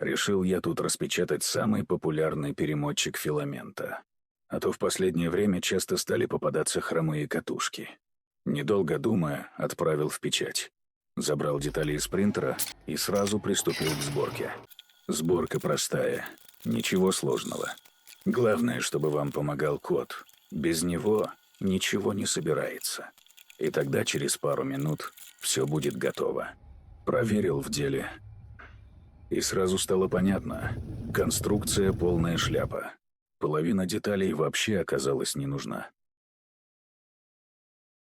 Решил я тут распечатать самый популярный перемотчик филамента. А то в последнее время часто стали попадаться хромые катушки. Недолго думая, отправил в печать. Забрал детали из принтера и сразу приступил к сборке. Сборка простая, ничего сложного. Главное, чтобы вам помогал код. Без него ничего не собирается. И тогда через пару минут все будет готово. Проверил в деле. И сразу стало понятно. Конструкция полная шляпа. Половина деталей вообще оказалась не нужна.